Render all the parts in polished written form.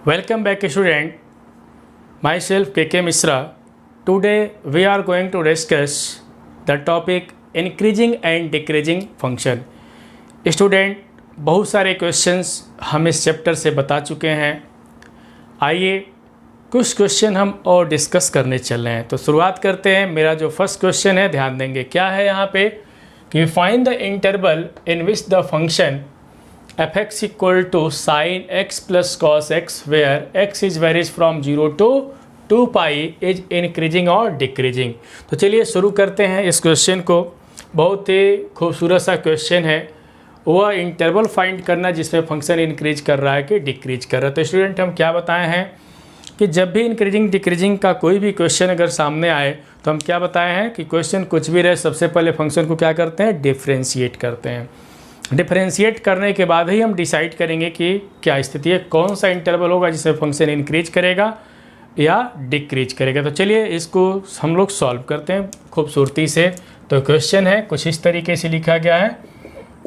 Welcome back student, myself KK Misra. Today we are going to discuss the topic increasing and decreasing function. Student, बहुत सारे questions हम इस chapter से बता चुके हैं। आइए कुछ क्वेश्चन हम और डिस्कस करने चल रहे हैं। तो शुरुआत करते हैं। मेरा जो फर्स्ट क्वेश्चन है, ध्यान देंगे क्या है यहाँ पे कि find the interval in which the function f(x) equal to sin x plus cos x where x is varies from 0 to 2 pi is increasing और decreasing। तो चलिए शुरू करते हैं इस क्वेश्चन को। बहुत ही खूबसूरत सा क्वेश्चन है। वह इंटरवल फाइंड करना जिसमें फंक्शन इंक्रीज कर रहा है कि डिक्रीज कर रहा है। तो स्टूडेंट हम क्या बताए हैं कि जब भी इंक्रीजिंग डिक्रीजिंग का कोई भी क्वेश्चन अगर सामने आए तो हम क्या बताए हैं कि क्वेश्चन कुछ भी रहे, सबसे पहले फंक्शन को क्या करते हैं, डिफ्रेंशिएट करते हैं। डिफरेंशिएट करने के बाद ही हम डिसाइड करेंगे कि क्या स्थिति है, कौन सा इंटरवल होगा जिसमें फंक्शन इंक्रीज करेगा या डिक्रीज करेगा। तो चलिए इसको हम लोग सॉल्व करते हैं खूबसूरती से। तो क्वेश्चन है कुछ इस तरीके से लिखा गया है,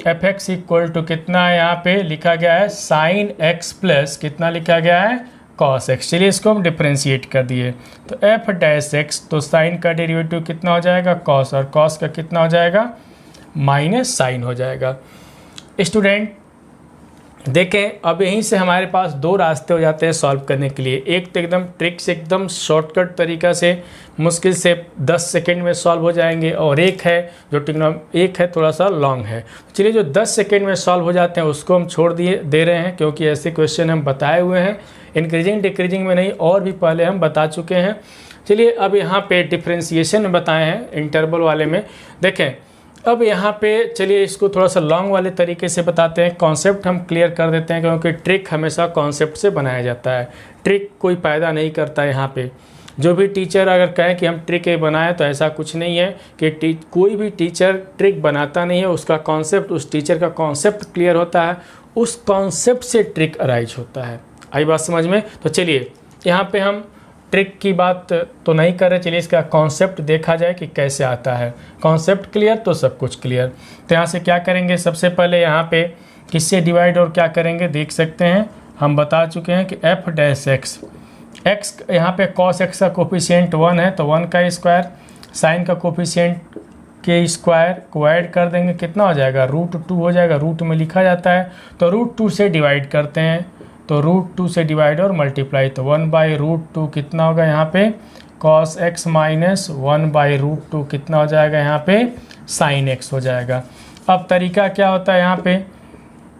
f(x) इक्वल टू कितना है, यहाँ पे लिखा गया है sin x प्लस कितना लिखा गया है, cos x। चलिए इसको हम डिफरेंशिएट कर दिए तो f'(x), तो sin का डेरिवेटिव कितना हो जाएगा, cos, और cos का कितना हो जाएगा, माइनस साइन हो जाएगा। स्टूडेंट देखें, अब यहीं से हमारे पास दो रास्ते हो जाते हैं सॉल्व करने के लिए। एक तो एकदम ट्रिक से, एकदम शॉर्टकट तरीका से, मुश्किल से 10 सेकेंड में सॉल्व हो जाएंगे, और एक है थोड़ा सा लॉन्ग है। चलिए जो 10 सेकेंड में सॉल्व हो जाते हैं उसको हम छोड़ दे रहे हैं, क्योंकि ऐसे क्वेश्चन हम बताए हुए हैं इंक्रीजिंग डिक्रीजिंग में नहीं, और भी पहले हम बता चुके हैं। चलिए अब यहाँ पे डिफ्रेंसिएशन में बताए हैं इंटरवल वाले में। देखें अब यहाँ पे चलिए इसको थोड़ा सा लॉन्ग वाले तरीके से बताते हैं। कॉन्सेप्ट हम क्लियर कर देते हैं, क्योंकि ट्रिक हमेशा कॉन्सेप्ट से बनाया जाता है, ट्रिक कोई पैदा नहीं करता है। यहाँ पे जो भी टीचर अगर कहें कि हम ट्रिक बनाएं तो ऐसा कुछ नहीं है कि कोई भी टीचर ट्रिक बनाता नहीं है। उसका कॉन्सेप्ट, उस टीचर का कॉन्सेप्ट क्लियर होता है, उस कॉन्सेप्ट से ट्रिक अराइज होता है। आई बात समझ में। तो चलिए यहाँ पे हम ट्रिक की बात तो नहीं कर रहे, चलिए इसका कॉन्सेप्ट देखा जाए कि कैसे आता है। कॉन्सेप्ट क्लियर तो सब कुछ क्लियर। तो यहाँ से क्या करेंगे, सबसे पहले यहाँ पे किससे डिवाइड और क्या करेंगे देख सकते हैं। हम बता चुके हैं कि f'(x), x यहाँ पे cos x का कोफिशिएंट 1 है तो 1 का स्क्वायर, साइन का कोफिशिएंट के स्क्वायर को ऐड कर देंगे, कितना हो जाएगा, √2 हो जाएगा। रूट में लिखा जाता है तो √2 से डिवाइड करते हैं, तो √2 से डिवाइड और मल्टीप्लाई, तो 1/√2 कितना होगा यहाँ पे, cos x माइनस 1/√2 कितना हो जाएगा यहाँ पे, sin x हो जाएगा। अब तरीका क्या होता है यहाँ पे,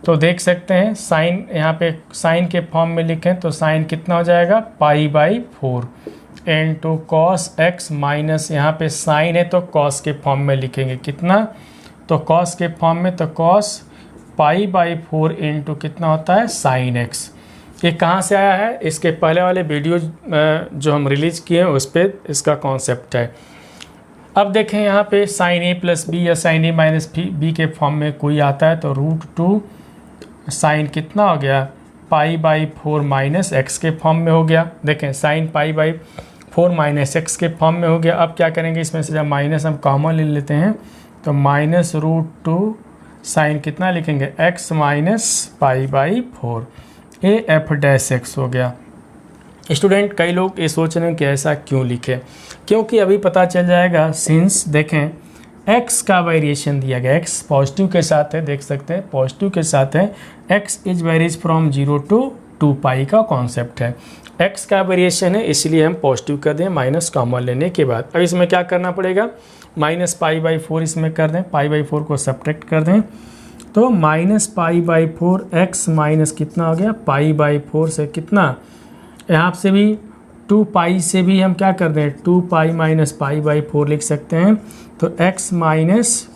तो देख सकते हैं साइन, यहाँ पे साइन के फॉर्म में लिखें तो साइन कितना हो जाएगा, π/4 इनटू cos x माइनस यहाँ पे साइन है तो cos के फॉर्म में लिखेंगे कितना, तो cos के फॉर्म में तो cos π/4 इनटू कितना होता है, sin x। ये कहाँ से आया है, इसके पहले वाले वीडियो जो हम रिलीज़ किए हैं उस पर इसका कॉन्सेप्ट है। अब देखें यहाँ पे sin a प्लस बी या sin a माइनस बी के फॉर्म में कोई आता है तो √2 साइन कितना हो गया, π/4 माइनस एक्स के फॉर्म में हो गया। देखें sin π/4 माइनस एक्स के फॉर्म में हो गया। अब क्या करेंगे, इसमें से जब माइनस हम कॉमन ले लेते हैं तो माइनस √2 साइन कितना लिखेंगे, x माइनस π/4, ये f'(x) हो गया। स्टूडेंट कई लोग ये सोच रहे हैं कि ऐसा क्यों लिखे, क्योंकि अभी पता चल जाएगा। सिंस देखें x का वेरिएशन दिया गया, x पॉजिटिव के साथ है, देख सकते हैं पॉजिटिव के साथ है, x is varies from 0 to 2 pi का कॉन्सेप्ट है। x का वेरिएशन है इसलिए हम पॉजिटिव कर दें माइनस कॉमन लेने के बाद। अब इसमें क्या करना पड़ेगा, माइनस π/4 इसमें कर दें, π/4 को सब्ट्रैक्ट कर दें तो माइनस π/4 x माइनस कितना हो गया, π/4 से कितना, यहाँ से भी 2 pi से भी हम क्या कर दें, 2 pi माइनस π/4 लिख सकते हैं। तो x माइनस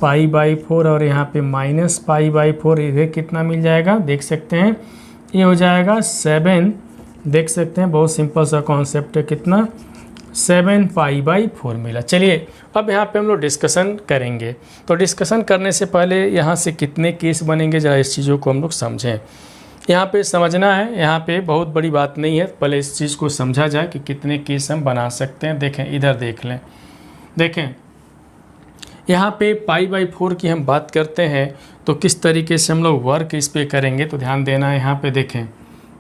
π/4 और यहाँ पे माइनस π/4, ये कितना मिल जाएगा देख सकते हैं, ये हो जाएगा 7, देख सकते हैं बहुत सिंपल सा कॉन्सेप्ट है, कितना 7 π/4 मिला। चलिए अब यहाँ पे हम लोग डिस्कशन करेंगे। तो डिस्कशन करने से पहले यहाँ से कितने केस बनेंगे ज़रा इस चीज़ों को हम लोग समझें। यहाँ पे समझना है, यहाँ पे बहुत बड़ी बात नहीं है, पहले इस चीज़ को समझा जाए कि कितने केस हम बना सकते हैं। देखें इधर देख लें, देखें यहाँ पे π/4 की हम बात करते हैं तो किस तरीके से हम लोग वर्क इस पर करेंगे, तो ध्यान देना है। यहाँ पे देखें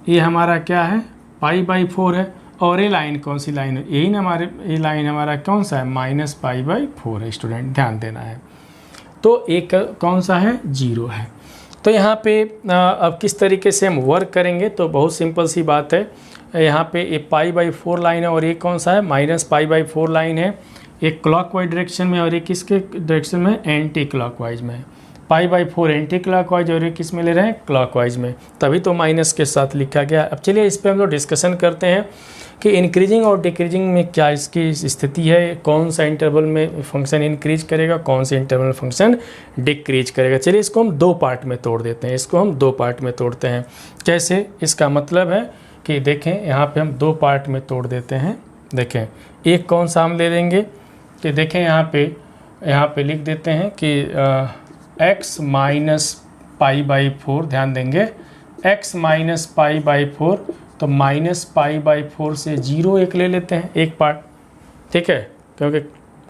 ये हमारा क्या है, π/4 है। और ये लाइन कौन सी लाइन है, यही ना हमारे, ये लाइन हमारा कौन सा है, -π/4 है। स्टूडेंट ध्यान देना है। तो एक कौन सा है, 0 है। तो यहाँ पे अब किस तरीके से हम वर्क करेंगे, तो बहुत सिंपल सी बात है। यहाँ पे ये π/4 लाइन है और ये कौन सा है, -π/4 लाइन है। एक क्लॉकवाइज डायरेक्शन में और एक किसके डायरेक्शन में, एंटी क्लॉकवाइज में। π/4 एंटी क्लॉकवाइज और ये किस में ले रहे हैं, क्लॉकवाइज में, तभी तो माइनस के साथ लिखा गया। अब चलिए इस पे हम लोग डिस्कशन करते हैं कि इंक्रीजिंग और डिक्रीजिंग में क्या इसकी स्थिति है, कौन सा इंटरवल में फंक्शन इंक्रीज करेगा, कौन से इंटरवल में फंक्शन डिक्रीज करेगा। चलिए इसको हम 2 पार्ट में तोड़ देते हैं, इसको हम 2 पार्ट में तोड़ते हैं। कैसे, इसका मतलब है कि देखें यहाँ पे हम 2 पार्ट में तोड़ देते हैं। देखें एक कौन सा हम ले लेंगे कि देखें यहाँ पे लिख देते हैं कि x -π/4, ध्यान देंगे x -π/4, तो -π/4 से 0 एक ले लेते हैं, एक पार्ट, ठीक है, क्योंकि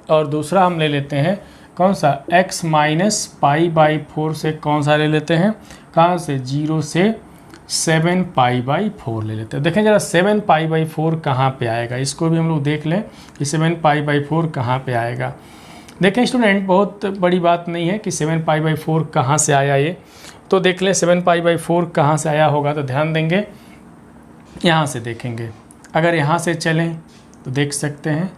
और दूसरा हम ले लेते हैं कौन सा, x -π/4 से कौन सा ले लेते हैं, कहाँ से, 0 से 7π/4 ले लेते हैं। देखें जरा 7π/4 कहाँ पे आएगा, इसको भी हम लोग देख लें कि 7π/4 कहाँ पे आएगा। देखें स्टूडेंट, बहुत बड़ी बात नहीं है कि 7π/4 कहाँ से आया ये, तो देख लें 7π/4 कहाँ से आया होगा। तो ध्यान देंगे, यहाँ से देखेंगे, अगर यहाँ से चलें तो देख सकते हैं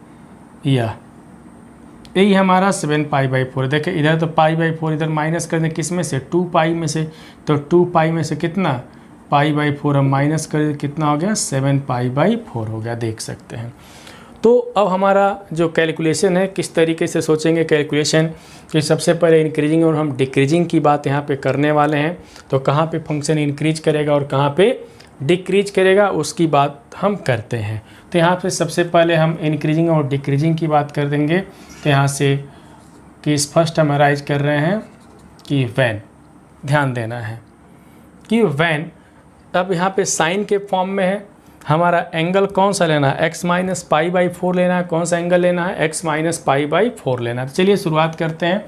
यही हमारा 7π/4। देखें इधर तो π/4 इधर माइनस कर दें, किस में से, 2π में से, तो 2π में से कितना, π/4 हम माइनस कर दें, कितना हो गया, 7π/4 हो गया, देख सकते हैं। तो अब हमारा जो कैलकुलेशन है, किस तरीके से सोचेंगे कैलकुलेशन, कि सबसे पहले इंक्रीजिंग और हम डिक्रीजिंग की बात यहाँ पे करने वाले हैं। तो कहाँ पे फंक्शन इंक्रीज करेगा और कहाँ पे डिक्रीज करेगा, उसकी बात हम करते हैं। तो यहाँ पे सबसे पहले हम इंक्रीजिंग और डिक्रीजिंग की बात कर देंगे। तो यहाँ से कि फर्स्ट हम राइज कर रहे हैं कि व्हेन, ध्यान देना है कि व्हेन, अब यहाँ पे साइन के फॉर्म में है, हमारा एंगल कौन सा लेना है, x -π/4 लेना है। कौन सा एंगल लेना है, x -π/4 लेना है। तो चलिए शुरुआत करते हैं।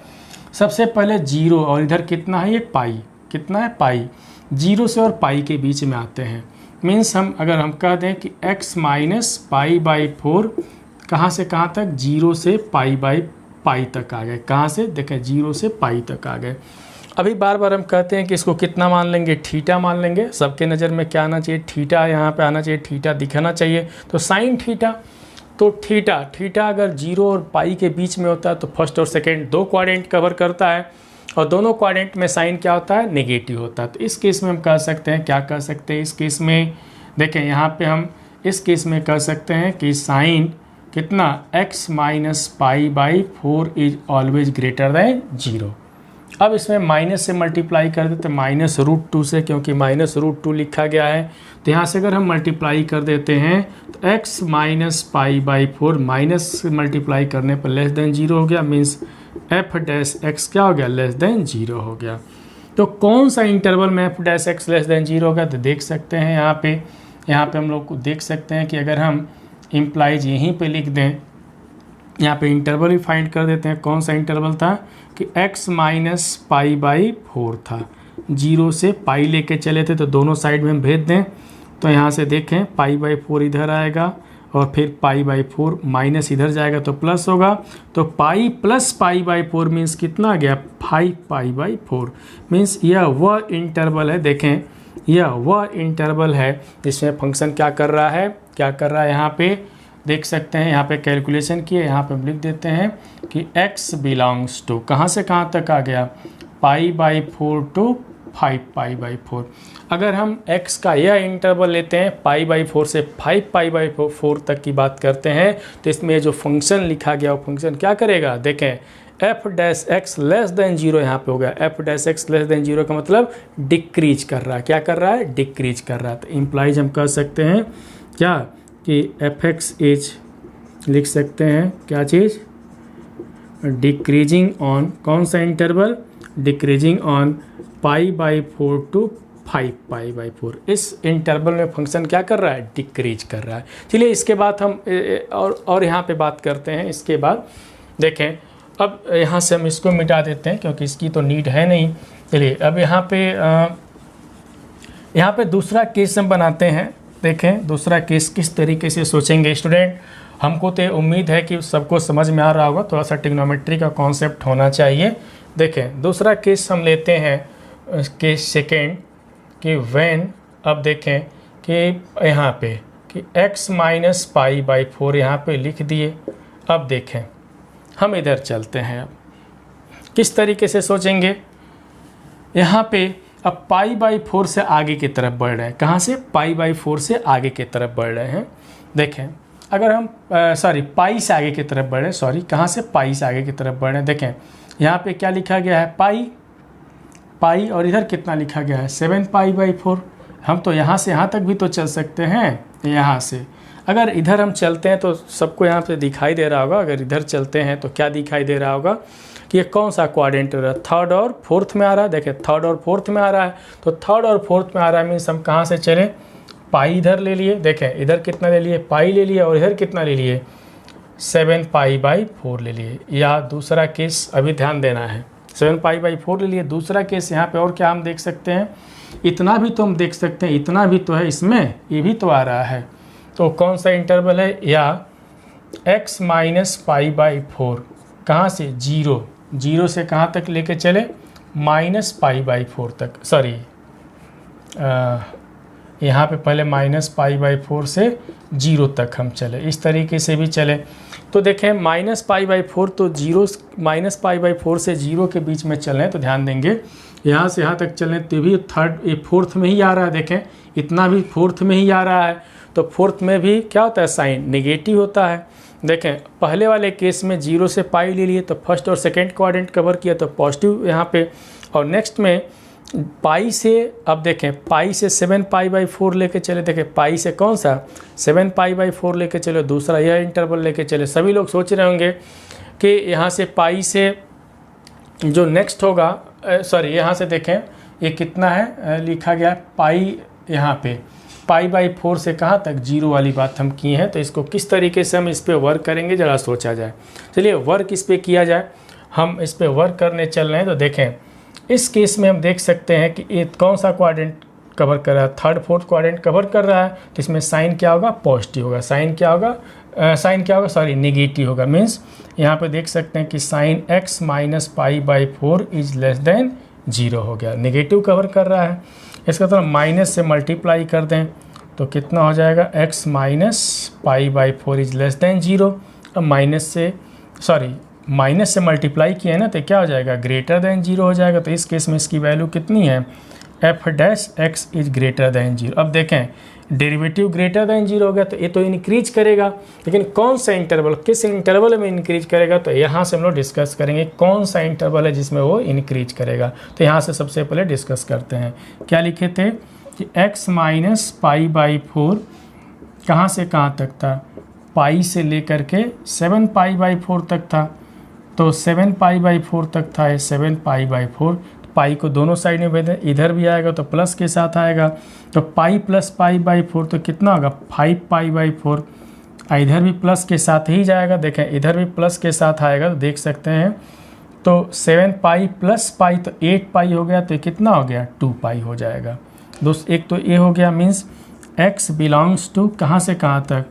सबसे पहले 0 और इधर कितना है, ये पाई, कितना है, पाई। 0 से और पाई के बीच में आते हैं, मीन्स हम अगर हम कह दें कि x -π/4 कहाँ से कहाँ तक, 0 से पाई तक आ गए। कहाँ से, देखें 0 से पाई तक आ गए। अभी बार बार हम कहते हैं कि इसको कितना मान लेंगे, थीटा मान लेंगे। सबके नज़र में क्या आना चाहिए, थीटा यहाँ पे आना चाहिए, थीटा दिखाना चाहिए। तो साइन थीटा, तो थीटा अगर 0 और पाई के बीच में होता है तो फर्स्ट और सेकंड 2 क्वाड्रेंट कवर करता है, और दोनों क्वाड्रेंट में साइन क्या होता है, नेगेटिव होता है। तो इस केस में हम कह सकते हैं, क्या कह सकते हैं इस केस में, देखें यहाँ पे हम इस केस में कह सकते हैं कि साइन कितना, x -π/4 is always greater than 0। अब इसमें माइनस से मल्टीप्लाई कर देते हैं, -√2 से, क्योंकि -√2 लिखा गया है। तो यहाँ से अगर हम मल्टीप्लाई कर देते हैं तो x -π/4 माइनस से मल्टीप्लाई करने पर लेस देन 0 हो गया, मीन्स f' क्या हो गया, लेस देन 0 हो गया। तो कौन सा इंटरवल में f' लेस देन 0 होगा, तो देख सकते हैं यहाँ पे हम लोग को देख सकते हैं कि अगर हम इम्प्लाइज यहीं पे लिख दें, यहाँ पे इंटरवल भी फाइंड कर देते हैं। कौन सा इंटरवल था कि x -π/4 था, 0 से पाई लेके चले थे, तो दोनों साइड में हम भेज दें। तो यहाँ से देखें π/4 इधर आएगा और फिर π/4 माइनस इधर जाएगा तो प्लस होगा। तो पाई प्लस π/4 मीन्स कितना आ गया, 5π/4। मीन्स यह वह इंटरवल है, देखें यह वह इंटरवल है जिसमें फंक्शन क्या कर रहा है, यहाँ पे देख सकते हैं। यहाँ पे कैलकुलेशन किए, यहाँ पे हम लिख देते हैं कि x बिलोंग्स टू, कहाँ से कहाँ तक आ गया, π/4 टू 5π/4। अगर हम x का यह इंटरवल लेते हैं π/4 से 5π/4 तक की बात करते हैं, तो इसमें जो फंक्शन लिखा गया वो फंक्शन क्या करेगा, देखें f' लेस देन 0 यहाँ पे हो गया। f' लेस देन 0 का मतलब डिक्रीज कर रहा है, क्या कर रहा है, डिक्रीज कर रहा है। तो इम्प्लाइज हम कह सकते हैं क्या कि fx इज, लिख सकते हैं क्या चीज़, डिक्रीजिंग ऑन, कौन सा इंटरवल, डिक्रीजिंग ऑन π/4 टू 5π/4। इस इंटरवल में फंक्शन क्या कर रहा है, डिक्रीज कर रहा है। चलिए इसके बाद हम और यहाँ पे बात करते हैं। इसके बाद देखें, अब यहाँ से हम इसको मिटा देते हैं क्योंकि इसकी तो नीड है नहीं। चलिए अब यहाँ पे यहाँ पे दूसरा केस हम बनाते हैं। देखें दूसरा केस किस तरीके से सोचेंगे स्टूडेंट। हमको तो उम्मीद है कि सबको समझ में आ रहा होगा, थोड़ा सा ट्रिग्नोमेट्री का कॉन्सेप्ट होना चाहिए। देखें दूसरा केस हम लेते हैं, केस सेकेंड कि व्हेन, अब देखें कि यहाँ पे कि x माइनस पाई बाई 4 यहाँ पे लिख दिए। अब देखें हम इधर चलते हैं, अब किस तरीके से सोचेंगे। यहाँ पे अब पाई बाई 4 से आगे की तरफ बढ़ रहे हैं। कहाँ से? पाई बाई 4 से आगे की तरफ बढ़ रहे हैं। देखें अगर हम पाई से आगे की तरफ बढ़ रहे हैं, कहाँ से? पाई से आगे की तरफ बढ़ रहे हैं। देखें यहाँ पे क्या लिखा गया है? पाई, और इधर कितना लिखा गया है? 7 पाई बाई 4। हम तो यहाँ से यहाँ तक भी तो चल सकते हैं, यहाँ से। अगर इधर हम चलते हैं तो सबको यहाँ पे दिखाई दे रहा होगा। अगर इधर चलते हैं तो क्या दिखाई दे रहा होगा कि ये कौन सा क्वाड्रेंट हो रहा है? थर्ड और फोर्थ में आ रहा है। देखिए थर्ड और फोर्थ में आ रहा है, तो थर्ड और फोर्थ में आ रहा है मीन्स हम कहाँ से चलें? पाई इधर ले लिए। देखें इधर कितना ले लिए? पाई ले लिए, और इधर कितना ले लिए? 7 पाई बाई 4 ले लिए। या दूसरा केस अभी ध्यान देना है, 7 पाई बाई 4 ले लिए। दूसरा केस यहाँ पे और क्या हम देख सकते हैं? इतना भी तो हम देख सकते हैं, इतना भी तो है इसमें, ये भी तो आ रहा है। तो कौन सा इंटरवल है? या x माइनस पाई बाई 4, कहाँ से? 0 से कहाँ तक लेके चले? माइनस पाई बाई 4 तक। यहाँ पे पहले माइनस पाई बाई 4 से 0 तक हम चले, इस तरीके से भी चले। तो देखें माइनस पाई बाई 4 तो 0, माइनस पाई बाई 4 से 0 के बीच में चल रहे हैं, तो ध्यान देंगे यहाँ से यहाँ तक चलें तो भी फोर्थ में ही आ रहा है। देखें इतना भी फोर्थ में ही आ रहा है, तो फोर्थ में भी क्या होता है? साइन नेगेटिव होता है। देखें पहले वाले केस में 0 से पाई ले लिए तो फर्स्ट और सेकेंड क्वाड्रेंट कवर किया तो पॉजिटिव यहाँ पे, और नेक्स्ट में पाई से, अब देखें पाई से 7 पाई बाई 4 लेके चले। देखें पाई से कौन सा? 7 पाई बाई 4 लेके चले, दूसरा यह इंटरवल लेके चले। सभी लोग सोच रहे होंगे कि यहाँ से पाई से जो नेक्स्ट होगा, यहाँ से देखें ये कितना है लिखा गया पाई, यहाँ पे पाई बाई 4 से कहाँ तक? 0 वाली बात हम की हैं। तो इसको किस तरीके से हम इस पर वर्क करेंगे ज़रा सोचा जाए। चलिए वर्क इस पर किया जाए। हम इस पर वर्क करने चल रहे हैं। तो देखें इस केस में हम देख सकते हैं कि ये कौन सा क्वाड्रेंट कवर कर रहा है? थर्ड फोर्थ क्वाड्रेंट कवर कर रहा है। तो इसमें साइन क्या होगा? पॉजिटिव होगा। साइन क्या होगा? नेगेटिव होगा। मीन्स यहाँ पे देख सकते हैं कि sine x minus pi by 4 is less than 0 हो गया, नेगेटिव कवर कर रहा है। इसका तो माइनस से मल्टीप्लाई कर दें तो कितना हो जाएगा? x minus pi by 4 is less than 0। अब माइनस से मल्टीप्लाई किया है ना, तो क्या हो जाएगा? ग्रेटर देन 0 हो जाएगा। तो इस केस में इसकी वैल्यू कितनी है? f dash x is greater than 0। अब देखें डेरिवेटिव ग्रेटर देन 0 हो गया, तो ये तो इंक्रीज करेगा, लेकिन कौन सा इंटरवल, किस इंटरवल में इंक्रीज करेगा? तो यहाँ से हम लोग डिस्कस करेंगे कौन सा इंटरवल है जिसमें वो इंक्रीज करेगा। तो यहाँ से सबसे पहले डिस्कस करते हैं। क्या लिखे थे कि x माइनस पाई बाई 4 कहाँ से कहाँ तक था? पाई से लेकर के 7 पाई बाई 4 तक था। तो 7 पाई बाई 4 तक था, ये 7 पाई बाई 4। पाई को दोनों साइड में भेज दें, इधर भी आएगा तो प्लस के साथ आएगा। तो पाई प्लस पाई बाई 4 तो कितना होगा? 5 पाई बाई 4। इधर भी प्लस के साथ ही जाएगा। देखें इधर भी प्लस के साथ आएगा, तो देख सकते हैं। तो 7 पाई प्लस पाई तो 8 पाई हो गया, तो कितना हो गया? 2 पाई हो जाएगा। एक तो ये हो गया, मीन्स x बिलोंग्स टू कहाँ से कहाँ तक?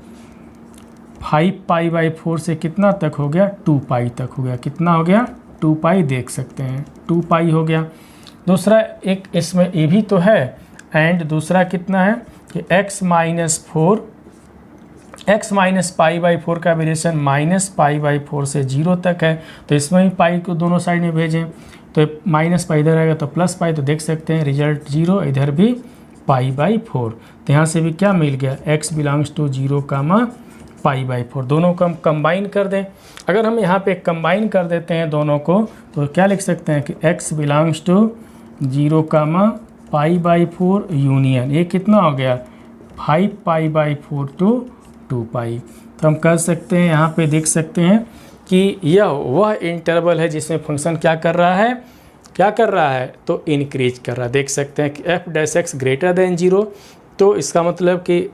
5 पाई बाई 4 से कितना तक हो गया? 2 पाई तक हो गया। कितना हो गया? 2 पाई, देख सकते हैं 2 पाई हो गया। दूसरा एक इसमें ये भी तो है, एंड दूसरा कितना है कि x माइनस पाई बाई 4 का वेरिएशन माइनस पाई बाई 4 से 0 तक है। तो इसमें भी पाई को दोनों साइड में भेजें, तो माइनस पाई इधर आएगा तो प्लस पाई, तो देख सकते हैं रिजल्ट 0, इधर भी पाई बाई 4। तो यहाँ से भी क्या मिल गया? x belongs to 0 comma pi by 4। दोनों को हम कंबाइन कर दें। अगर हम यहाँ पे कंबाइन कर देते हैं दोनों को, तो क्या लिख सकते हैं कि x belongs to 0 comma pi by 4 union, ये कितना हो गया? 5 पाई बाई 4 टू 2 पाई। तो हम कर सकते हैं, यहाँ पे देख सकते हैं कि यह वह इंटरवल है जिसमें फंक्शन क्या कर रहा है? तो इंक्रीज कर रहा है। देख सकते हैं कि f dash x greater than 0। तो इसका मतलब कि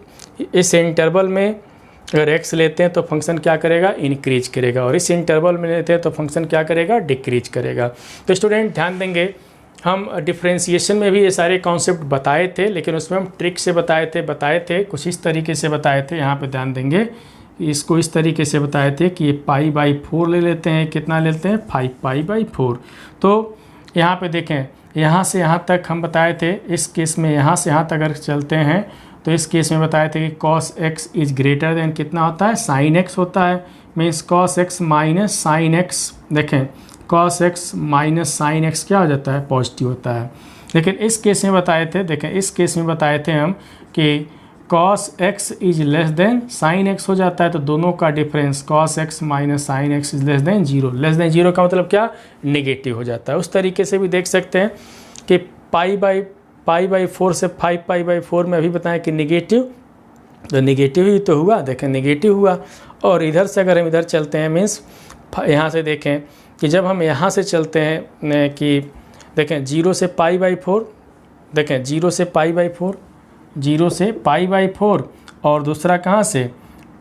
इस इंटरवल में अगर x लेते हैं तो फंक्शन क्या करेगा? इंक्रीज करेगा, और इस इंटरवल में लेते हैं तो फंक्शन क्या करेगा? डिक्रीज करेगा। तो स्टूडेंट ध्यान देंगे, हम डिफ्रेंशिएशन में भी ये सारे कॉन्सेप्ट बताए थे, लेकिन उसमें हम ट्रिक से बताए थे कुछ इस तरीके से बताए थे। यहाँ पे ध्यान देंगे, इसको इस तरीके से बताए थे कि ये π/4 ले लेते हैं, कितना लेते हैं 5π/4। तो यहाँ पे देखें, यहाँ से यहाँ तक हम बताए थे, इस केस में यहाँ से यहाँ तक अगर चलते हैं तो इस केस में बताए थे कि cos x is greater than कितना होता है, sin x होता है। Means cos x minus sin x, देखें cos x minus sin x क्या हो जाता है, पॉजिटिव होता है। लेकिन इस केस में बताए थे, देखें इस केस में बताए थे हम कि cos x is less then sin x हो जाता है। तो दोनों का difference cos x minus sin x is less than 0। Less than 0 का मतलब क्या, नेगेटिव हो जाता है। उस तरीके से भी देख सकते हैं कि π/4 से 5π/4 में अभी बताएं कि नेगेटिव, तो नेगेटिव ही तो हुआ, देखें नेगेटिव हुआ। और इधर से अगर हम इधर चलते हैं, मीन्स यहाँ से देखें कि जब हम यहाँ से चलते हैं कि देखें 0 से π/4, देखें 0 से π/4, 0 से π/4, और दूसरा कहाँ से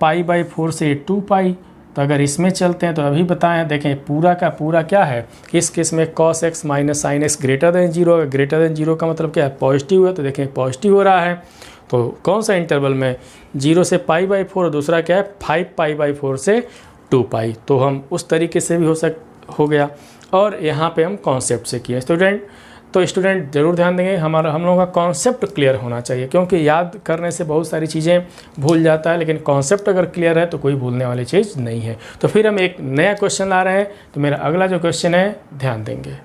π/4 से 2π। तो अगर इसमें चलते हैं तो अभी बताएं, देखें पूरा का पूरा क्या है, इस केस में cos x minus sin x greater than 0। Greater than 0 का मतलब क्या है, पॉजिटिव है। तो देखें पॉजिटिव हो रहा है। तो कौन सा इंटरवल में, 0 से π/4, और दूसरा क्या है 5π/4 से 2π। तो हम उस तरीके से भी हो गया। और यहाँ पे हम कॉन्सेप्ट से किए स्टूडेंट। तो स्टूडेंट ज़रूर ध्यान देंगे, हम लोगों का कॉन्सेप्ट क्लियर होना चाहिए, क्योंकि याद करने से बहुत सारी चीज़ें भूल जाता है, लेकिन कॉन्सेप्ट अगर क्लियर है तो कोई भूलने वाली चीज़ नहीं है। तो फिर हम एक नया क्वेश्चन ला रहे हैं। तो मेरा अगला जो क्वेश्चन है, ध्यान देंगे।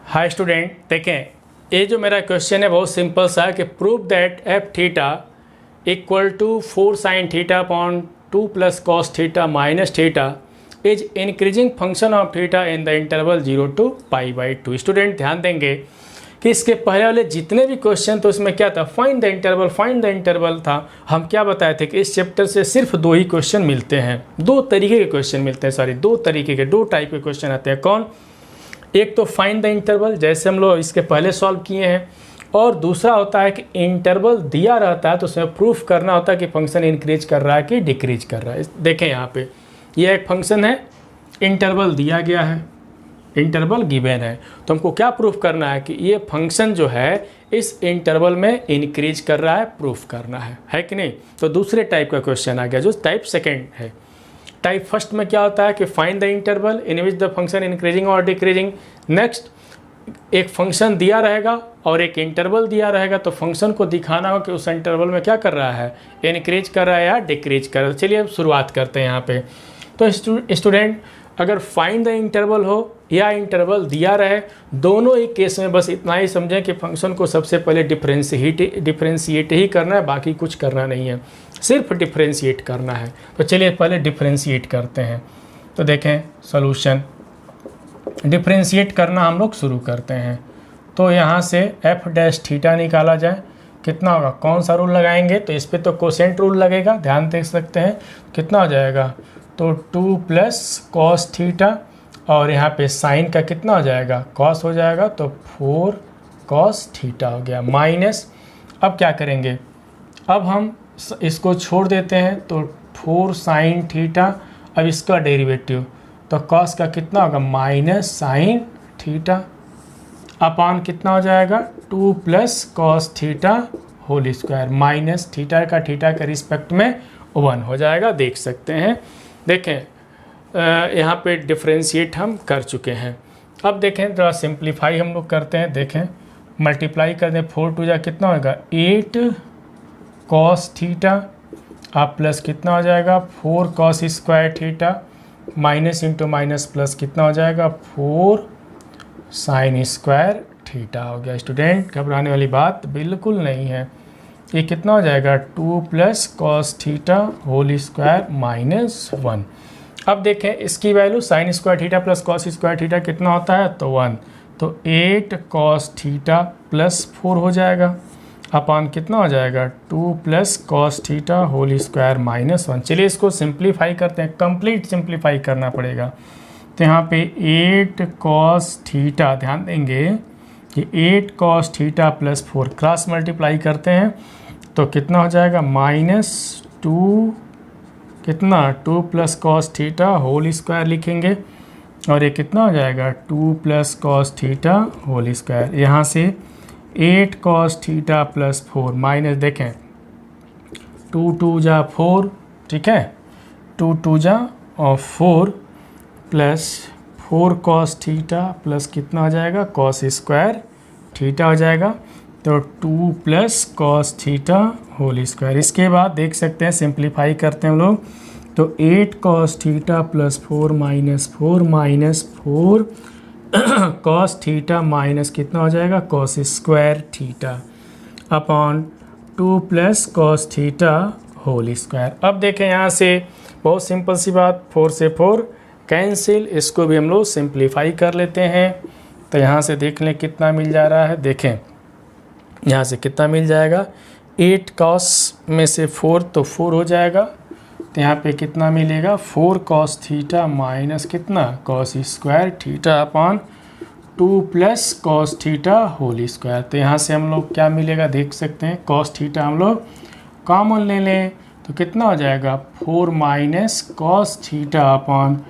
हाय स्टूडेंट, देखें ये जो मेरा क्वेश्चन है बहुत सिंपल सा है कि prove that f theta equal to 4 sin theta upon 2 plus cos theta minus theta is increasing function of theta in the interval 0 to π/2। Student ध्यान देंगे कि इसके पहले वाले जितने भी क्वेश्चन तो उसमें क्या था, फाइंड द इंटरवल था। हम क्या बताए थे कि इस चैप्टर से सिर्फ 2 ही क्वेश्चन मिलते हैं, 2 तरीके के क्वेश्चन मिलते हैं, सॉरी 2 तरीके के, 2 टाइप के क्वेश्चन आते हैं। कौन, एक तो फाइंड द इंटरवल, जैसे हम लोग इसके पहले सॉल्व किए हैं, और दूसरा होता है कि इंटरवल दिया रहता है तो उसमें प्रूफ करना होता है कि फंक्शन इंक्रीज कर रहा है कि डिक्रीज कर रहा है। देखें यहाँ पे ये एक फंक्शन है, इंटरवल दिया गया है, इंटरवल गिवन है, तो हमको क्या प्रूफ करना है कि ये फंक्शन जो है इस इंटरवल में इंक्रीज कर रहा है, प्रूफ करना है कि नहीं। तो दूसरे टाइप का क्वेश्चन आ गया जो टाइप सेकेंड है। टाइप फर्स्ट में क्या होता है कि find the interval in which the function increasing और डिक्रीजिंग। नेक्स्ट एक फंक्शन दिया रहेगा और एक इंटरवल दिया रहेगा, तो फंक्शन को दिखाना हो कि उस इंटरवल में क्या कर रहा है, इंक्रीज कर रहा है या डिक्रीज कर रहा है। चलिए अब शुरुआत करते हैं यहाँ पे। तो स्टूडेंट अगर फाइंड द इंटरवल हो या इंटरवल दिया रहे, दोनों ही केस में बस इतना ही समझें कि फंक्शन को सबसे पहले डिफ्रेंशिएट ही करना है, बाकी कुछ करना नहीं है, सिर्फ डिफ्रेंशिएट करना है। तो चलिए पहले डिफ्रेंशिएट करते हैं। तो देखें सॉल्यूशन, डिफ्रेंशिएट करना हम लोग शुरू करते हैं। तो यहाँ से f डैश थीटा निकाला जाए, कितना होगा, कौन सा रूल लगाएंगे, तो इस पर तो कोसेंट रूल लगेगा, ध्यान देख सकते हैं कितना हो जाएगा, तो 2 प्लस cos थीटा, और यहाँ पे साइन का कितना हो जाएगा, cos हो जाएगा, तो 4 cos थीटा हो गया, माइनस। अब क्या करेंगे, अब हम इसको छोड़ देते हैं, तो 4 sin थीटा, अब इसका डेरिवेटिव, तो cos का कितना होगा, माइनस sin थीटा, अपान कितना हो जाएगा, 2 plus cos theta whole square, minus theta का रिस्पेक्ट में 1 हो जाएगा, देख सकते हैं। देखें यहाँ पे डिफ्रेंशिएट हम कर चुके हैं। अब देखें थोड़ा सिंप्लीफाई हम लोग करते हैं। देखें मल्टीप्लाई कर दें, 4 2 जा कितना होगा, 8 cos थीटा, आप प्लस कितना हो जाएगा, 4 cos square theta, minus into minus plus कितना हो जाएगा, 4 sin स्क्वायर थीटा हो गया। स्टूडेंट घबराने वाली बात बिल्कुल नहीं है। ये कितना हो जाएगा, 2 plus cos theta whole square minus 1। अब देखें इसकी value sin square theta plus cos square theta कितना होता है, तो 1, तो 8 cos थीटा प्लस 4 हो जाएगा, अपान कितना हो जाएगा, 2 plus cos theta whole square minus 1। चलिए इसको सिंप्लीफाई करते हैं, कंप्लीट सिंप्लीफाई करना पड़ेगा। तो यहाँ पे 8 cos थीटा, ध्यान देंगे कि 8 cos theta plus 4 cross multiply करते हैं, तो कितना हो जाएगा, माइनस 2 कितना, 2 plus cos theta whole square लिखेंगे, और ये कितना हो जाएगा 2 plus cos theta whole square. यहाँ से 8 कॉस थीटा प्लस 4 माइनस देखें 2 2 जा 4, ठीक है, 2 2 जा और 4 प्लस 4 कॉस थीटा प्लस कितना हो जाएगा कॉस स्क्वायर थीटा हो जाएगा, तो 2 plus cos theta whole square. इसके बाद देख सकते हैं सिंप्लीफाई करते हैं हम लोग, तो 8 cos theta plus 4 minus 4 cos theta minus कितना हो जाएगा cos square theta upon 2 plus cos theta whole square. अब देखें यहाँ से बहुत सिंपल सी बात, 4 से 4 कैंसिल, इसको भी हम लोग सिंप्लीफाई कर लेते हैं। तो यहाँ से देख लें कितना मिल जा रहा है, देखें यहाँ से कितना मिल जाएगा 8 कॉस में से 4 तो 4 हो जाएगा, तो यहाँ पे कितना मिलेगा 4 कॉस थीटा माइनस कितना cos square theta upon 2 plus cos theta whole square. तो यहाँ से हम लोग क्या मिलेगा देख सकते हैं, कॉस थीटा हम लोग कॉमन ले लें तो कितना हो जाएगा 4 minus cos theta upon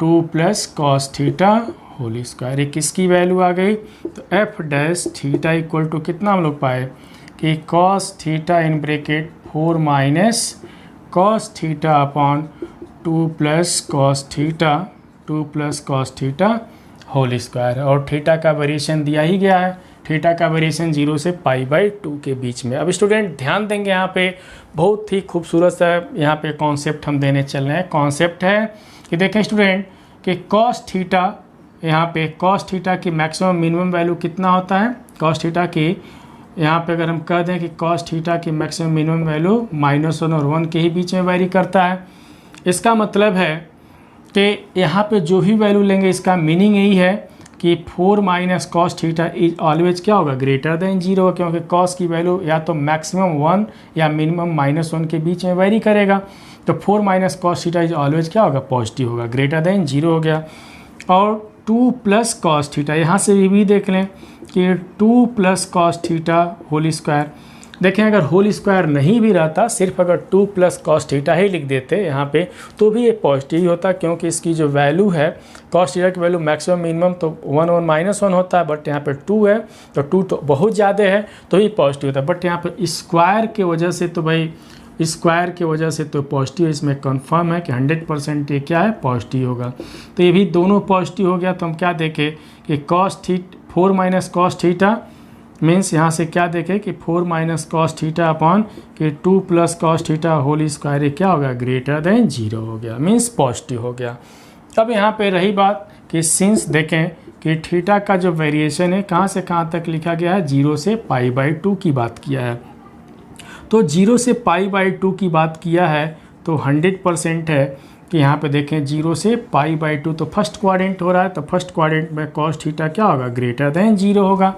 2 plus cos theta whole square. एक किसकी वैल्यू आ गई, तो F dash theta equal to कितना हम लोग पाए कि cos theta in bracket 4 minus cos theta upon 2 plus cos theta whole square. और थीटा का वेरिएशन दिया ही गया है, थीटा का वेरिएशन 0 से π/2 के बीच में। अब स्टूडेंट ध्यान देंगे यहाँ पे बहुत ही खूबसूरत सा यहाँ पे कॉन्सेप्ट हम देने चल रहे हैं। कॉन्सेप्ट है कि देखें स्टूडेंट कि कॉस थीटा, यहाँ पे कॉस थीटा की मैक्सिमम मिनिमम वैल्यू कितना होता है, कॉस थीटा की यहाँ पे अगर हम कह दें कि कॉस थीटा की मैक्सिमम मिनिमम वैल्यू -1 और 1 के ही बीच में वेरी करता है। इसका मतलब है कि यहाँ पे जो भी वैल्यू लेंगे इसका मीनिंग यही है कि 4 minus cos theta is always क्या होगा ग्रेटर देन 0, क्योंकि कॉस की वैल्यू या तो मैक्सिमम 1 या मिनिमम -1 के बीच में वेरी करेगा। तो 4 minus cos theta is always क्या होगा पॉजिटिव होगा, ग्रेटर देन 0 हो गया। और 2 प्लस कॉस थीटा, यहाँ से भी देख लें कि 2 plus cos theta whole square. देखें अगर होल स्क्वायर नहीं भी रहता, सिर्फ अगर 2 प्लस कॉस थीटा ही लिख देते यहाँ पे तो भी ये पॉजिटिव ही होता, क्योंकि इसकी जो वैल्यू है कॉस थीटा की वैल्यू मैक्सिमम मिनिमम तो 1 और -1 होता है, बट यहाँ पे 2 है तो 2 तो बहुत ज़्यादा है तो ही पॉजिटिव होता है। बट यहाँ पे स्क्वायर के वजह से तो भाई स्क्वायर की वजह से तो पॉजिटिव, इसमें कंफर्म है कि 100% ये क्या है पॉजिटिव होगा। तो ये भी दोनों पॉजिटिव हो गया। तो हम क्या देखें कि cos theta 4 minus cos theta means यहाँ से क्या देखें कि 4 माइनस कॉस थीटा अपॉन कि 2 plus cos theta whole square ये क्या होगा ग्रेटर देन 0 हो गया, मीन्स पॉजिटिव हो गया। अब यहाँ पे रही बात कि सिंस देखें कि थीटा का जो वेरिएशन है कहाँ से कहाँ तक लिखा गया है, 0 से π/2 की बात किया है। तो 0 से π/2 की बात किया है तो 100% है कि यहाँ पे देखें 0 से π/2 तो फर्स्ट क्वाड्रेंट हो रहा है, तो फर्स्ट क्वाड्रेंट में कॉस थीटा क्या होगा ग्रेटर देन 0 होगा,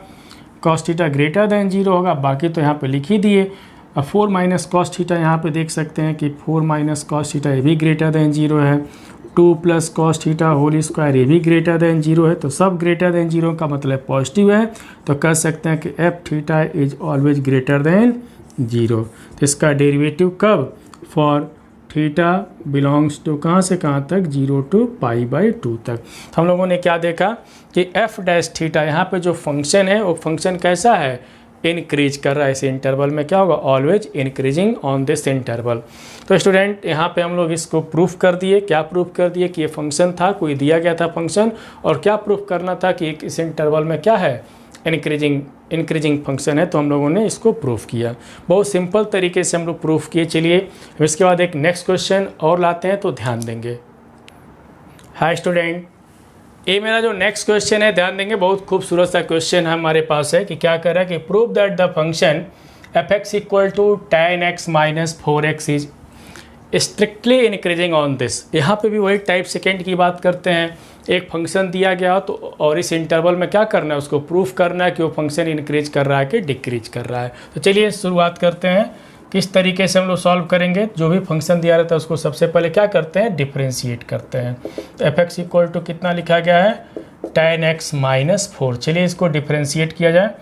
कॉस थीटा ग्रेटर देन 0 होगा। बाकी तो यहाँ पे लिख ही दिए। अब 4 माइनस कॉस थीटा यहाँ पे देख सकते हैं कि 4 माइनस कॉस थीटा ये भी ग्रेटर देन 0 है, 2 plus cos theta whole square ये भी ग्रेटर देन 0 है। तो सब ग्रेटर देन 0 का मतलब पॉजिटिव है, तो कह सकते हैं कि F theta is always greater than 0। तो इसका डेरिवेटिव कब, फॉर थीटा बिलोंग्स टू कहाँ से कहाँ तक 0 to π/2 तक। तो हम लोगों ने क्या देखा कि एफ डैश थीटा यहाँ पे जो फंक्शन है वो फंक्शन कैसा है, इंक्रीज कर रहा है। इस इंटरवल में क्या होगा always increasing on this interval. तो स्टूडेंट यहाँ पे हम लोग इसको प्रूफ कर दिए। क्या प्रूफ कर दिए कि ये फंक्शन था, कोई दिया गया था फंक्शन, और क्या प्रूफ करना था कि इस इंटरवल में क्या है इंक्रीजिंग फंक्शन है। तो हम लोगों ने इसको प्रूफ किया, बहुत सिंपल तरीके से हम लोग प्रूफ किए। चलिए इसके बाद एक नेक्स्ट क्वेश्चन और लाते हैं, तो ध्यान देंगे। हाय स्टूडेंट, ये मेरा जो नेक्स्ट क्वेश्चन है ध्यान देंगे, बहुत खूबसूरत सा क्वेश्चन हमारे पास है कि क्या कर रहा है कि prove that the function f(x) equal to tan x minus 4x is strictly increasing on this. यहाँ पे भी वही टाइप सेकेंड की बात करते हैं। एक फंक्शन दिया गया तो और इस इंटरवल में क्या करना है, उसको प्रूफ करना है कि वो फंक्शन इंक्रीज कर रहा है कि डिक्रीज कर रहा है। तो चलिए शुरुआत करते हैं, किस तरीके से हम लोग सॉल्व करेंगे। जो भी फंक्शन दिया रहता है उसको सबसे पहले क्या करते हैं, डिफ्रेंशिएट करते हैं। तो f(x) इक्वल टू कितना लिखा गया है tan x माइनस 4। चलिए इसको डिफ्रेंशिएट किया जाए,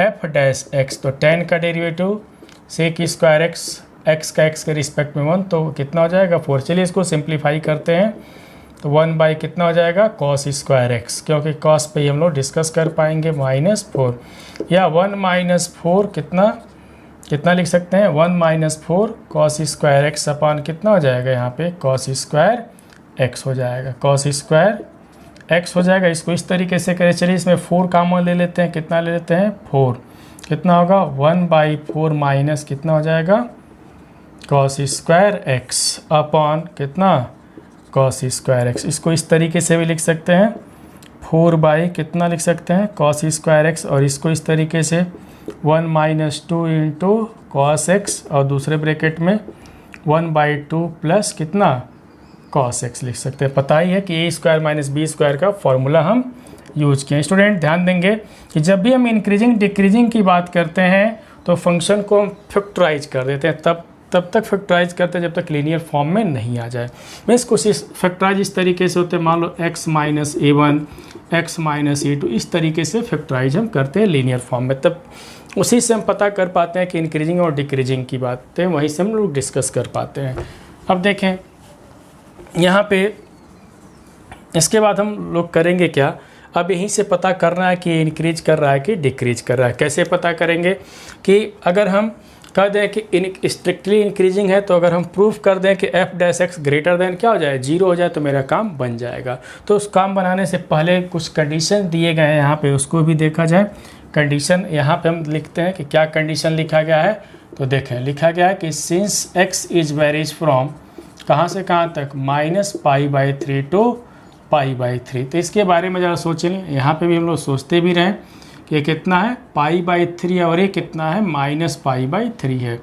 f डैश x, तो tan का derivative sec square x, x का x के रिस्पेक्ट में 1, तो कितना हो जाएगा 4। चलिए इसको सिंप्लीफाई करते हैं, तो 1 कितना हो जाएगा कॉस स्क्वायर एक्स, क्योंकि कॉस पे ही हम लोग डिस्कस कर पाएंगे -4, या 1 - 4 कितना लिख सकते हैं 1 - 4 कॉस स्क्वायर एक्स अपॉन कितना हो जाएगा यहाँ पे कॉस स्क्वायर एक्स हो जाएगा, कॉस स्क्वायर एक्स हो जाएगा। इसको इस तरीके से करें, चलिए इसमें 4 कॉमन ले लेते हैं, कितना ले लेते हैं 4, कितना होगा 1/4 माइनस कितना हो जाएगा कॉस स्क्वायर एक्स अपॉन कितना कॉस स्क्वायर एक्स। इसको इस तरीके से भी लिख सकते हैं 4 कितना लिख सकते हैं कॉस स्क्वायर एक्स, और इसको इस तरीके से 1 - 2 इंटू कॉस एक्स, और दूसरे ब्रैकेट में 1/2 प्लस कितना कॉस एक्स लिख सकते हैं। पता ही है कि a square minus B square का फॉर्मूला हम यूज किए। स्टूडेंट ध्यान देंगे कि जब भी हम इंक्रीजिंग डिक्रीजिंग की बात करते हैं तो फंक्शन को हम फैक्टराइज कर देते हैं, तब तक फैक्टराइज करते हैं जब तक लीनियर फॉर्म में नहीं आ जाए। मैं इसको फैक्टराइज इस तरीके से होते हैं, मान लो x - a1 x - a2 इस तरीके से फैक्टराइज हम करते हैं लीनियर फॉर्म में, तब उसी से हम पता कर पाते हैं कि इंक्रीजिंग और डिक्रीजिंग की बातें वहीं से हम लोग डिस्कस कर पाते हैं। अब देखें यहाँ पे इसके बाद हम लोग करेंगे क्या, अब यहीं से पता करना है कि इंक्रीज कर रहा है कि डिक्रीज कर रहा है। कैसे पता करेंगे कि अगर हम कह दें कि स्ट्रिक्टली इंक्रीजिंग है, तो अगर हम प्रूफ कर दें कि f' ग्रेटर देन क्या हो जाए 0 हो जाए तो मेरा काम बन जाएगा। तो उस काम बनाने से पहले कुछ कंडीशन दिए गए हैं यहाँ पे, उसको भी देखा जाए। कंडीशन यहाँ पे हम लिखते हैं कि क्या कंडीशन लिखा गया है, तो देखें लिखा गया है कि since x is varies from कहाँ से कहाँ तक -π/3 टू π/3। तो इसके बारे में ज़रा सोचें, यहाँ पे भी हम लोग सोचते भी रहें कि ये कितना है π/3 और ये कितना है -π/3 है।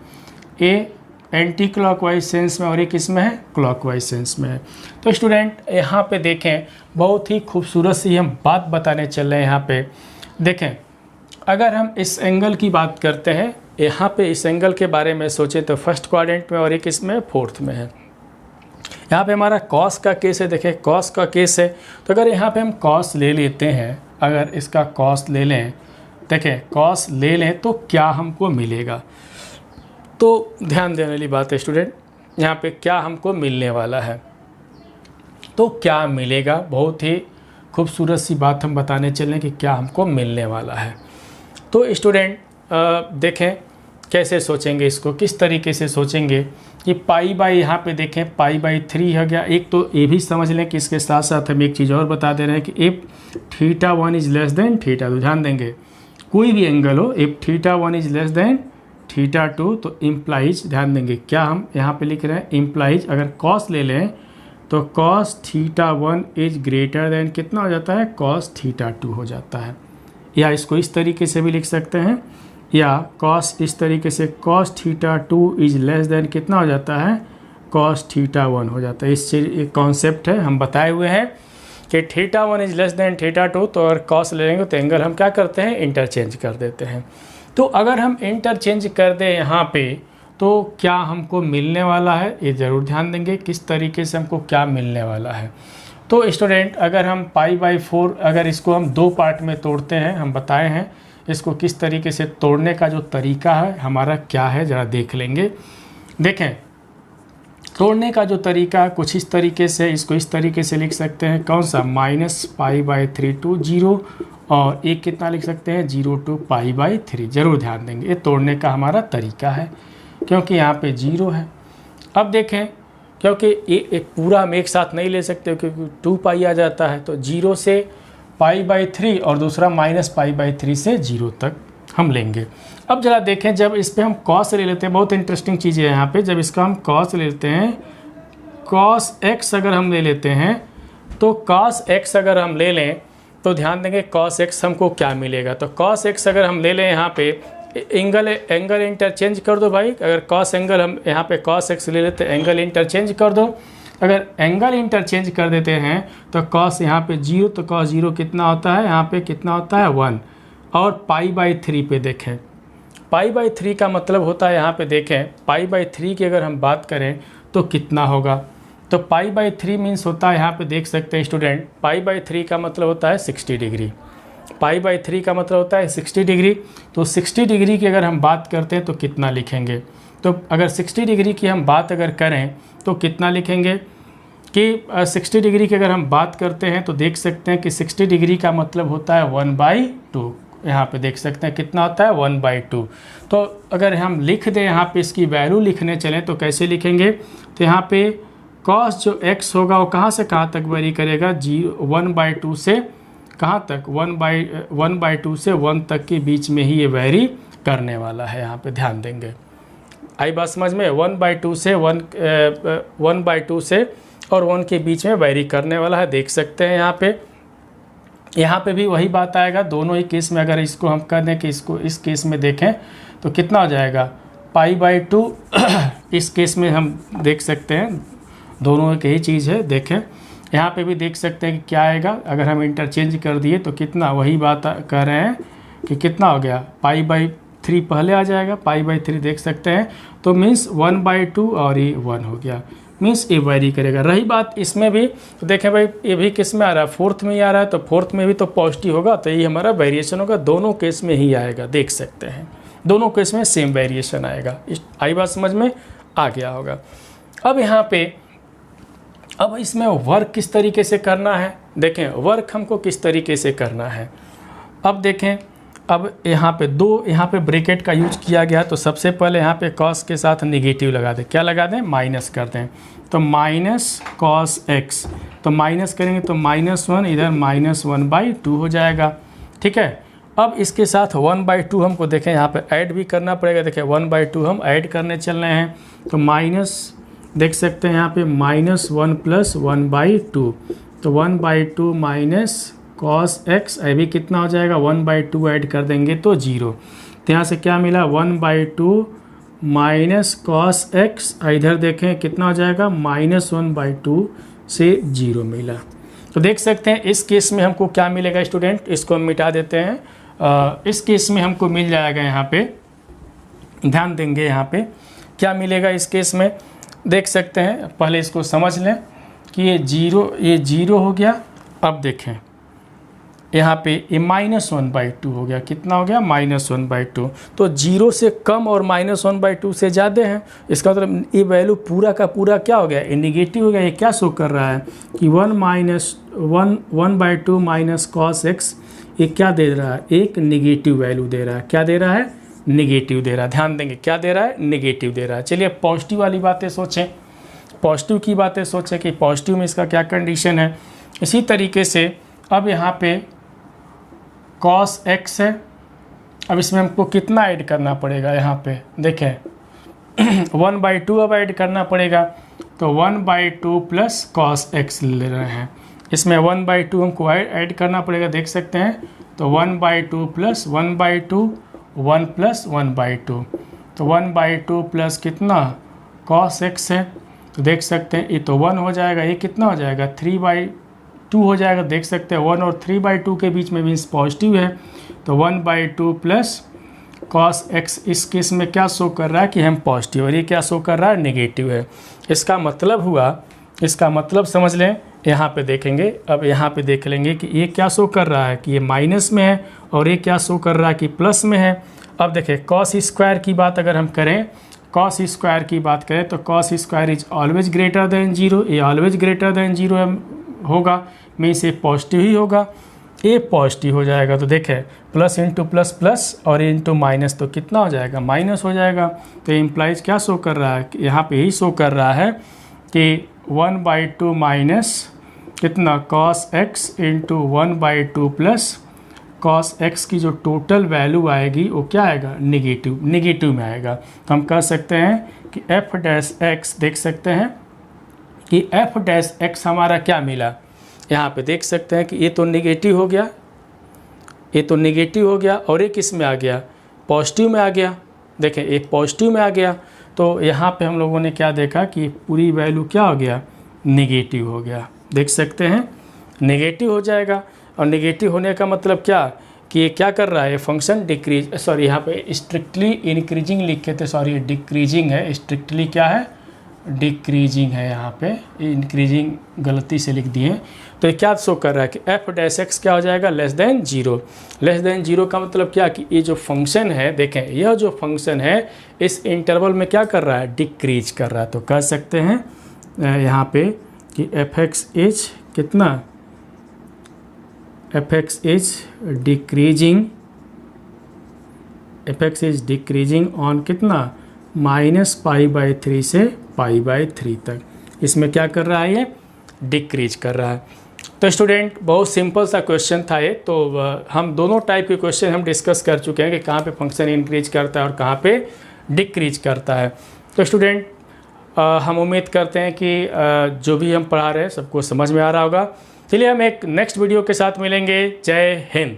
ए एंटी क्लॉकवाइज सेंस में और ये किस में है क्लॉकवाइज सेंस में है। तो स्टूडेंट यहाँ पे देखें बहुत ही खूबसूरत सी हम बात बताने चल रहे हैं। यहाँ पे देखें अगर हम इस एंगल की बात करते हैं, यहाँ पे इस एंगल के बारे में सोचें तो फर्स्ट क्वाड्रेंट में और ये किस में फोर्थ में है। यहाँ पे हमारा कॉस का केस है, देखें कॉस का केस है, तो अगर यहाँ पे हम कॉस ले लेते हैं, अगर इसका कॉस ले लें, देखें कॉस ले लें तो क्या हमको मिलेगा। तो ध्यान देने वाली बात है स्टूडेंट, यहाँ पे क्या हमको मिलने वाला है, तो क्या मिलेगा, बहुत ही खूबसूरत सी बात हम बताने चलें कि क्या हमको मिलने वाला है। तो स्टूडेंट देखें कैसे सोचेंगे इसको, किस तरीके से सोचेंगे कि पाई यहाँ पे देखें π/3 हो गया। एक तो ये भी समझ लें कि इसके साथ साथ हम एक चीज़ और बता दे रहे हैं कि इफ़ θ1 इज लेस देन θ2, तो ध्यान देंगे कोई भी एंगल हो, इफ़ θ1 इज लेस देन θ2 तो इम्प्लाइज, ध्यान देंगे क्या हम यहाँ पे लिख रहे हैं इम्प्लाइज, अगर कॉस ले लें तो cos θ1 इज ग्रेटर देन कितना हो जाता है cos θ2 हो जाता है। या इसको इस तरीके से भी लिख सकते हैं, या cos इस तरीके से cos θ2 इज लेस देन कितना हो जाता है cos θ1 हो जाता है। इस चीज़ कॉन्सेप्ट है, हम बताए हुए हैं कि θ1 इज लेस देन θ2, तो अगर cos ले लेंगे तो एंगल हम क्या करते हैं इंटरचेंज कर देते हैं। तो अगर हम इंटरचेंज कर दें यहाँ पे तो क्या हमको मिलने वाला है, ये ज़रूर ध्यान देंगे किस तरीके से हमको क्या मिलने वाला है। तो स्टूडेंट अगर हम π/4 अगर इसको हम 2 पार्ट में तोड़ते हैं, हम बताए हैं इसको किस तरीके से तोड़ने का जो तरीका है हमारा क्या है ज़रा देख लेंगे। देखें तोड़ने का जो तरीका है कुछ इस तरीके से, इसको इस तरीके से लिख सकते हैं, कौन सा -π/3 टू 0, और एक कितना लिख सकते हैं 0 टू π/3। ज़रूर ध्यान देंगे ये तोड़ने का हमारा तरीका है क्योंकि यहाँ पे 0 है। अब देखें क्योंकि ये एक पूरा हम एक साथ नहीं ले सकते क्योंकि 2π आ जाता है, तो 0 से π/3 और दूसरा -π/3 से 0 तक हम लेंगे। अब ज़रा देखें जब इस पे हम cos ले लेते हैं, बहुत इंटरेस्टिंग चीज़ है यहाँ पे, जब इसका हम cos ले लेते हैं, cos x अगर हम ले लेते हैं तो cos x अगर हम ले लें तो ध्यान देंगे cos x हमको क्या मिलेगा। तो cos x अगर हम ले लें यहाँ पे एंगल इंटरचेंज कर दो भाई, अगर cos एंगल हम यहाँ पे cos x ले लेते हैं एंगल इंटरचेंज कर दो, अगर एंगल इंटरचेंज कर देते हैं तो cos यहाँ पे 0, तो cos 0 कितना होता है यहाँ पे कितना होता है 1, और π/3 पे देखें π/3 का मतलब होता है यहाँ पे देखें π/3 की अगर हम बात करें तो कितना होगा, तो π/3 मीन्स होता है यहाँ पे देख सकते हैं स्टूडेंट π/3 का मतलब होता है 60 डिग्री, π/3 का मतलब होता है 60 डिग्री। तो 60 डिग्री की अगर हम बात करते हैं तो कितना लिखेंगे, तो अगर 60 डिग्री की हम बात अगर करें तो कितना लिखेंगे कि 60 डिग्री की अगर हम बात करते हैं तो देख सकते हैं कि 60 डिग्री का मतलब होता है 1/2। यहाँ पे देख सकते हैं कितना होता है 1/2। तो अगर हम लिख दें यहाँ पे इसकी वैल्यू लिखने चलें तो कैसे लिखेंगे, तो यहाँ पे कॉस जो x होगा वो कहाँ से कहाँ तक वेरी करेगा, 1/2 से कहाँ तक, 1/2 से 1 तक के बीच में ही ये वेरी करने वाला है। यहाँ पे ध्यान देंगे, आई बात समझ में, 1/2 से 1/2 से और 1 के बीच में वेरी करने वाला है। देख सकते हैं यहाँ पे भी वही बात आएगा दोनों ही केस में। अगर इसको हम कर दें कि इसको इस केस में देखें तो कितना हो जाएगा π/2 इस केस में हम देख सकते हैं दोनों की ही चीज़ है। देखें यहाँ पे भी देख सकते हैं कि क्या आएगा, अगर हम इंटरचेंज कर दिए तो कितना, वही बात कर रहे हैं कि कितना हो गया π/3 पहले आ जाएगा, π/3 देख सकते हैं। तो मीन्स 1/2 और ये 1 हो गया, मीन्स ये वेरी करेगा। रही बात इसमें भी तो देखें भाई ये भी किस में आ रहा है, फोर्थ में ही आ रहा है, तो फोर्थ में भी तो पॉजिटिव होगा, तो ये हमारा वेरिएशन होगा, दोनों केस में ही आएगा। देख सकते हैं दोनों केस में सेम वेरिएशन आएगा। आई बात समझ में आ गया होगा। अब यहाँ पे अब इसमें वर्क किस तरीके से करना है, देखें वर्क हमको किस तरीके से करना है। अब देखें, अब यहाँ पे यहाँ पे ब्रैकेट का यूज किया गया, तो सबसे पहले यहाँ पे कॉस के साथ निगेटिव लगा दें, क्या लगा दें, माइनस कर दें, तो माइनस कॉस x, तो माइनस करेंगे तो -1 इधर -1/2 हो जाएगा। ठीक है, अब इसके साथ 1/2 हमको देखें यहाँ पे ऐड भी करना पड़ेगा। देखें 1/2 हम ऐड करने चल रहे हैं, तो माइनस देख सकते हैं यहाँ पे -1 + 1/2, तो 1/2 माइनस cos x, अभी कितना हो जाएगा 1/2 ऐड कर देंगे तो 0। तो यहाँ से क्या मिला 1/2 माइनस cos x, इधर देखें कितना हो जाएगा -1/2 से 0 मिला। तो देख सकते हैं इस केस में हमको क्या मिलेगा स्टूडेंट, इसको हम मिटा देते हैं। इस केस में हमको मिल जाएगा, यहाँ पे ध्यान देंगे, यहाँ पे क्या मिलेगा इस केस में, देख सकते हैं पहले इसको समझ लें कि ये 0 हो गया। अब देखें यहाँ पे ये -1/2 हो गया, कितना हो गया -1/2, तो 0 से कम और -1/2 से ज़्यादा है, इसका मतलब ये वैल्यू पूरा का पूरा क्या हो गया, ये निगेटिव हो गया। ये क्या शो कर रहा है कि 1/2 माइनस cos x, ये क्या दे रहा है, एक निगेटिव वैल्यू दे रहा है। क्या दे रहा है, निगेटिव दे रहा है। ध्यान देंगे क्या दे रहा है, निगेटिव दे रहा है। चलिए पॉजिटिव वाली बातें सोचें, पॉजिटिव की बातें सोचें कि पॉजिटिव में इसका क्या कंडीशन है। इसी तरीके से अब यहाँ पे cos x है, अब इसमें हमको कितना ऐड करना पड़ेगा, यहाँ पे देखें 1/2 अब ऐड करना पड़ेगा, तो 1/2 प्लस cos x ले रहे हैं, इसमें 1/2 हमको ऐड करना पड़ेगा। देख सकते हैं तो 1/2 प्लस 1/2 1 प्लस 1/2, तो 1/2 प्लस कितना cos x है, तो देख सकते हैं ये तो 1 हो जाएगा, ये कितना हो जाएगा 3/2 हो जाएगा। देख सकते हैं 1 और 3/2 के बीच में मीन्स पॉजिटिव है, तो 1/2 प्लस cos x इस केस में क्या शो कर रहा है कि हम पॉजिटिव, और ये क्या शो कर रहा है, नेगेटिव है। इसका मतलब हुआ, इसका मतलब समझ लें, यहाँ पे देखेंगे, अब यहाँ पे देख लेंगे कि ये क्या शो कर रहा है कि ये माइनस में है, और ये क्या शो कर रहा है कि प्लस में है। अब देखें cos स्क्वायर की बात अगर हम करें, cos स्क्वायर की बात करें तो cos square is always greater than 0, ये ऑलवेज ग्रेटर देन 0 होगा, मीन्स ये पॉजिटिव ही होगा, ये पॉजिटिव हो जाएगा। तो देखें प्लस इंटू प्लस प्लस और इंटू माइनस, तो कितना हो जाएगा, माइनस हो जाएगा। तो इम्प्लाइज क्या शो कर रहा है, यहाँ पे ही शो कर रहा है कि 1/2 माइनस कितना cos x into 1/2 plus cos x की जो टोटल वैल्यू आएगी वो क्या आएगा, निगेटिव में आएगा। तो हम कह सकते हैं कि f' देख सकते हैं कि f' हमारा क्या मिला, यहाँ पे देख सकते हैं कि ये तो निगेटिव हो गया, ये तो निगेटिव हो गया, और ये किस में आ गया, पॉजिटिव में आ गया। देखें ये पॉजिटिव में आ गया, तो यहाँ पे हम लोगों ने क्या देखा कि पूरी वैल्यू क्या हो गया, निगेटिव हो गया। देख सकते हैं नेगेटिव हो जाएगा, और नेगेटिव होने का मतलब क्या कि ये क्या कर रहा है, फंक्शन डिक्रीज, सॉरी यहाँ पे स्ट्रिक्टली इंक्रीजिंग लिखे थे, सॉरी डिक्रीजिंग है, स्ट्रिक्टली क्या है, डिक्रीजिंग है, यहाँ पे इंक्रीजिंग गलती से लिख दिए। तो ये क्या शो कर रहा है कि f' क्या हो जाएगा, लेस देन 0। लेस देन 0 का मतलब क्या कि ये जो फंक्शन है, देखें यह जो फंक्शन है इस इंटरवल में क्या कर रहा है, डिक्रीज कर रहा है। तो कह सकते हैं यहाँ पे कि एफ एक्स इज कितना, F x is decreasing, F x is decreasing on कितना, -π/3 से π/3 तक। इसमें क्या कर रहा है, ये डिक्रीज कर रहा है। तो स्टूडेंट बहुत सिंपल सा क्वेश्चन था ये। तो हम दोनों टाइप के क्वेश्चन हम डिस्कस कर चुके हैं कि कहाँ पे फंक्शन इंक्रीज करता है और कहाँ पे डिक्रीज करता है। तो स्टूडेंट हम उम्मीद करते हैं कि जो भी हम पढ़ा रहे हैं सबको समझ में आ रहा होगा। चलिए हम एक नेक्स्ट वीडियो के साथ मिलेंगे। जय हिंद।